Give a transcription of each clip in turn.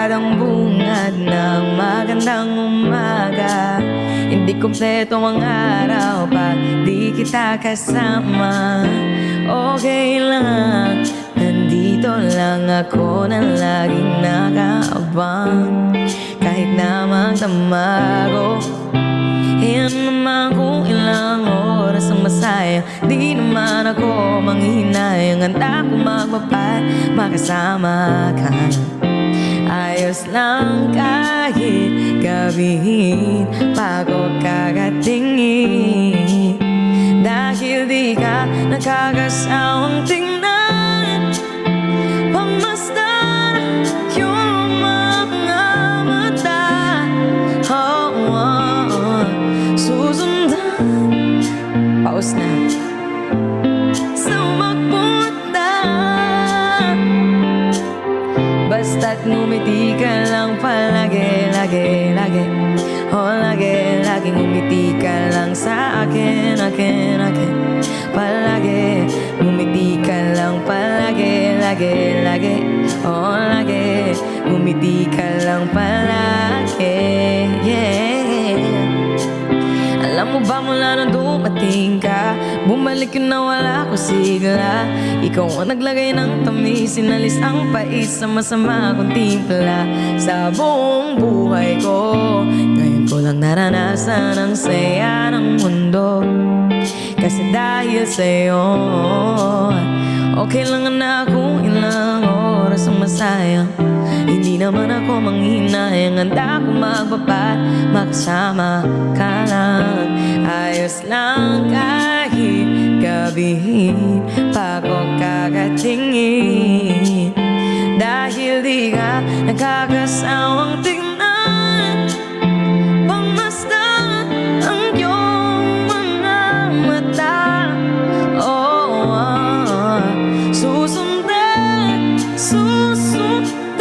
Kaladang bungad ng magandang umaga. Hindi kumpleto ang araw pag di kita kasama. Okay lang, nandito lang ako na laging nakaabang. Kahit naman tamago, yan naman kung ilang oras ang masaya. Di naman ako manghihinayang, handa ko magpapat makasama ka. Ayos lang kahit gabihin pa ko kakatingin. Dahil di ka nakakasawang tingnan, pamasdan yung mga mata. Susundan, pause na, sa magpunta. Basta't ngumiti ka lang palagi, lagi, lagi. Oh, lagi, lagi ngumiti ka lang sa akin, akin, akin. Palagi, ngumiti ka lang palagi, lagi, lagi. Oh, lagi, ngumiti ka lang palagi, yeah. Alam mo ba mula nang dumating ka, bumalik yun na wala ko sigla. Ikaw ang naglagay ng tamis, sinalis ang pait sa masama kong timpla. Sa buong buhay ko, ngayon ko lang naranasan ang saya ng mundo. Kasi dahil sa'yo, okay lang na kung ilang oras ang masayang. Hindi naman ako manghihinayang, handa ko magpapat makasama ka lang. Ayos lang kahit gabihin pa ko kakatingin. Dahil di ka nakakasawang tignan, pamasdan ang iyong mga mata. Susundan, susundan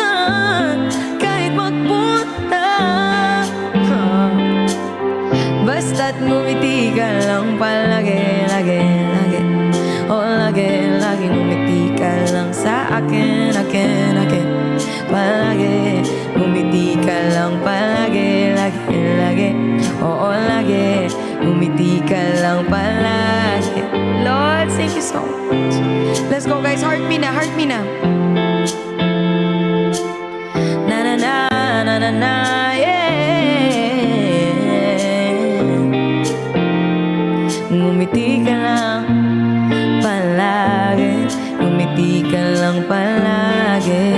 kahit magpunta. Basta't ngumiti ka lang palagi, lagi, lagi. Oh, lagi, lagi ngumiti ka lang sa akin, akin, akin. Palagi, ngumiti ka lang palagi, lagi, lagi. Oo, lagi, ngumiti ka lang palagi. Lord, thank you so much. Let's go guys, heart me na, heart me na. Na na na, na na na, yeah. Ngumiti ka lang palagi, ngumiti ka lang palagi,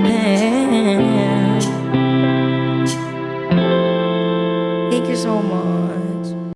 yeah. Thank you so much.